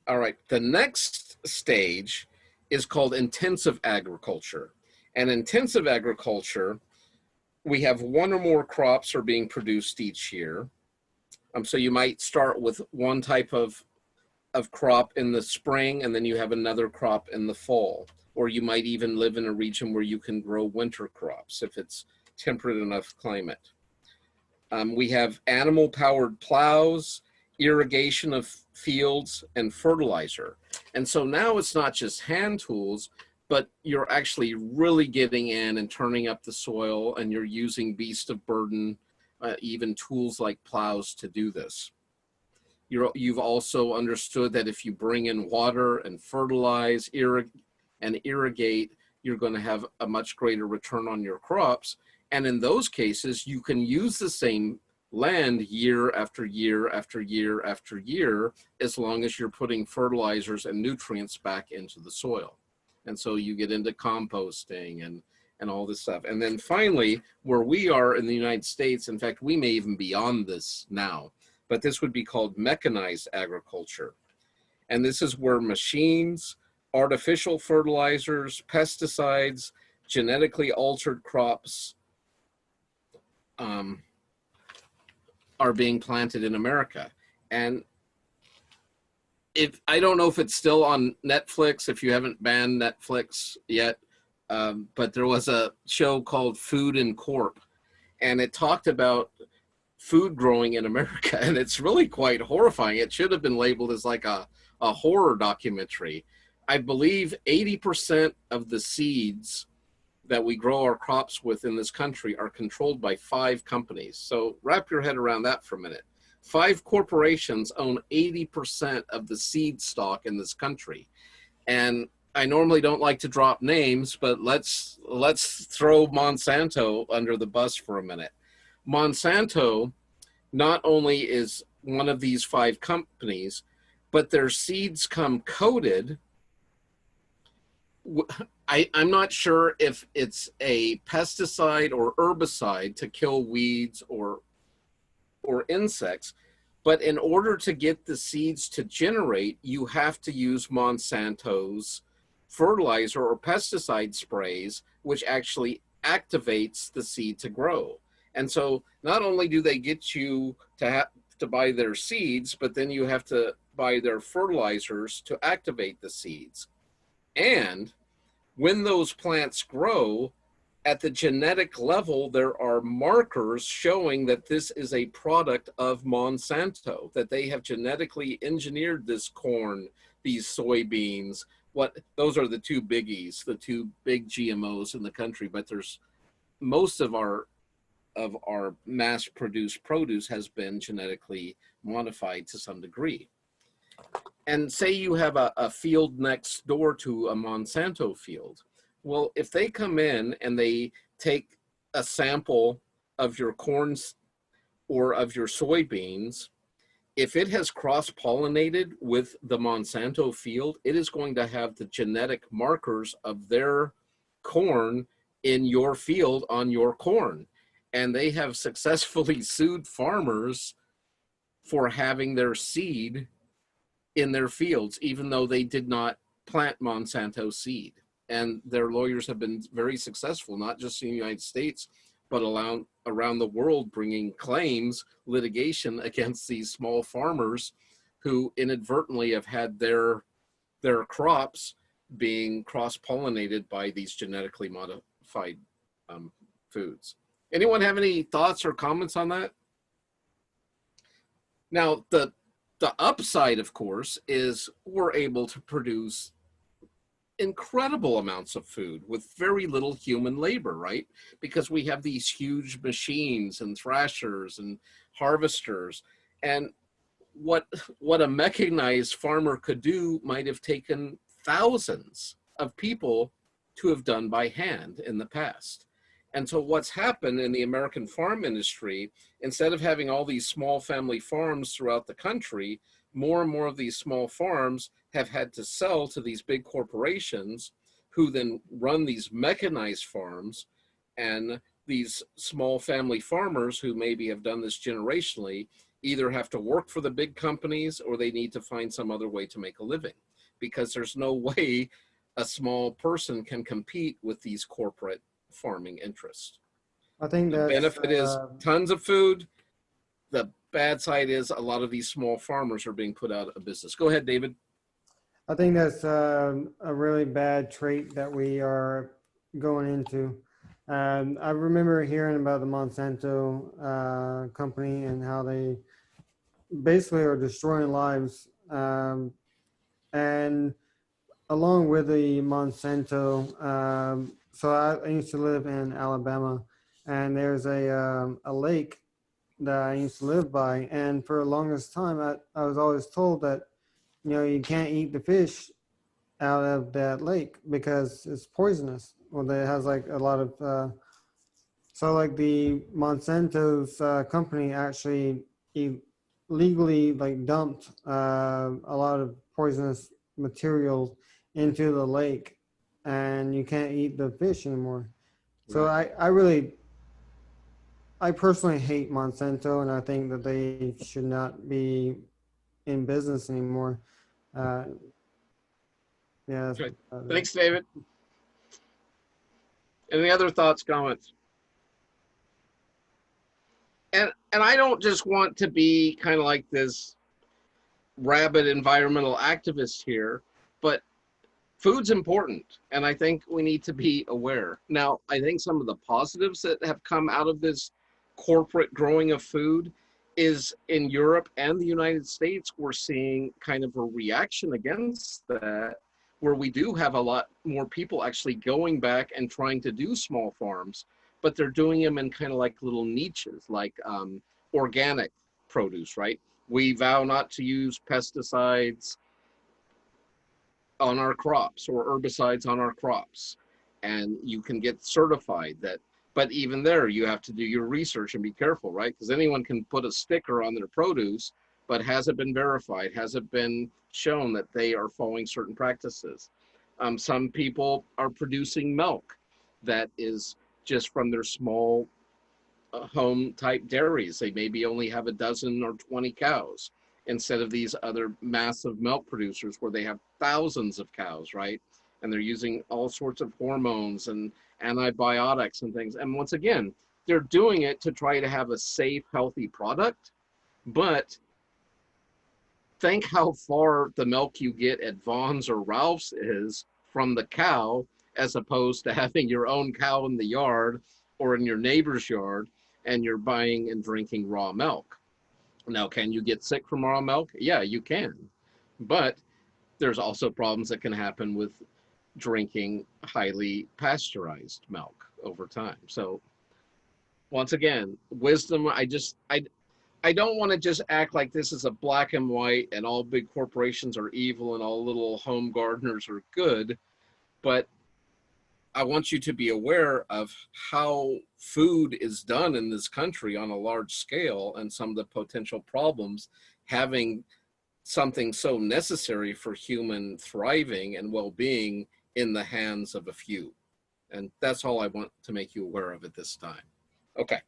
All right, the next stage is called intensive agriculture. And intensive agriculture, we have one or more crops are being produced each year. So you might start with one type of crop in the spring, and then you have another crop in the fall. Or you might even live in a region where you can grow winter crops if it's temperate enough climate. We have animal powered plows, irrigation of fields, and fertilizer. And so now it's not just hand tools, but you're actually really getting in and turning up the soil, and you're using beast of burden, even tools like plows to do this. You've also understood that if you bring in water and fertilize and irrigate, you're going to have a much greater return on your crops. And in those cases, you can use the same land year after year after year after year, as long as you're putting fertilizers and nutrients back into the soil. And so you get into composting and all this stuff. And then finally, where we are in the United States, in fact, we may even be on this now, but this would be called mechanized agriculture. And this is where machines, artificial fertilizers, pesticides, genetically altered crops are being planted in America. And I don't know if it's still on Netflix, if you haven't banned Netflix yet, but there was a show called Food and Corp, and it talked about food growing in America, and it's really quite horrifying. It should have been labeled as like a horror documentary. I believe 80% of the seeds that we grow our crops with in this country are controlled by 5 companies. So wrap your head around that for a minute. 5 corporations own 80% of the seed stock in this country. And I normally don't like to drop names, but let's throw Monsanto under the bus for a minute. Monsanto not only is one of these 5 companies, but their seeds come coated. I'm not sure if it's a pesticide or herbicide to kill weeds or insects, but in order to get the seeds to generate, you have to use Monsanto's fertilizer or pesticide sprays, which actually activates the seed to grow. And so not only do they get you to buy their seeds, but then you have to buy their fertilizers to activate the seeds. And when those plants grow, at the genetic level, there are markers showing that this is a product of Monsanto, that they have genetically engineered this corn, these soybeans. Those are the 2 biggies, the 2 big GMOs in the country, but there's most of our mass-produced produce has been genetically modified to some degree. And say you have a field next door to a Monsanto field. Well, if they come in and they take a sample of your corn or of your soybeans, if it has cross-pollinated with the Monsanto field, it is going to have the genetic markers of their corn in your field on your corn. And they have successfully sued farmers for having their seed in their fields, even though they did not plant Monsanto seed. And their lawyers have been very successful, not just in the United States, but around the world, bringing claims, litigation against these small farmers who inadvertently have had their crops being cross-pollinated by these genetically modified foods. Anyone have any thoughts or comments on that? Now, the upside, of course, is we're able to produce incredible amounts of food with very little human labor, right? Because we have these huge machines and thrashers and harvesters. And what a mechanized farmer could do might have taken thousands of people to have done by hand in the past. And so what's happened in the American farm industry, instead of having all these small family farms throughout the country, more and more of these small farms have had to sell to these big corporations who then run these mechanized farms. And these small family farmers who maybe have done this generationally, either have to work for the big companies or they need to find some other way to make a living, because there's no way a small person can compete with these corporate farming interests. I think The that's benefit is tons of food. The bad side is a lot of these small farmers are being put out of business. Go ahead, David. a really bad trait that we are going into. I remember hearing about the Monsanto company and how they basically are destroying lives. And along with the Monsanto, so I used to live in Alabama, and there's a lake that I used to live by, and for the longest time, I was always told that you can't eat the fish out of that lake because it's poisonous. Well, it has like a lot of so like the Monsanto's company actually illegally like dumped a lot of poisonous materials into the lake, and you can't eat the fish anymore. So Right. I personally hate Monsanto, and I think that they should not be in business anymore. Uh, yeah. Okay. Thanks, David. Any other thoughts, comments? And I don't just want to be kind of like this rabid environmental activist here, but food's important, and I think we need to be aware. Now, I think some of the positives that have come out of this corporate growing of food is in Europe and the United States, we're seeing kind of a reaction against that, where we do have a lot more people actually going back and trying to do small farms, but they're doing them in kind of like little niches, like organic produce, right? We vow not to use pesticides on our crops or herbicides on our crops, and you can get certified that. But even there you have to do your research and be careful, right? Because anyone can put a sticker on their produce, but has it been verified, has it been shown that they are following certain practices? Some people are producing milk that is just from their small home type dairies. They maybe only have a dozen or 20 cows instead of these other massive milk producers where they have thousands of cows, right? And they're using all sorts of hormones and antibiotics and things. And once again, they're doing it to try to have a safe, healthy product. But think how far the milk you get at Vaughn's or Ralph's is from the cow, as opposed to having your own cow in the yard or in your neighbor's yard, and you're buying and drinking raw milk. Now, can you get sick from raw milk? Yeah, you can. But there's also problems that can happen with drinking highly pasteurized milk over time. So once again, wisdom, I don't want to just act like this is a black and white and all big corporations are evil and all little home gardeners are good, but I want you to be aware of how food is done in this country on a large scale and some of the potential problems having something so necessary for human thriving and well-being in the hands of a few. And that's all I want to make you aware of at this time. Okay.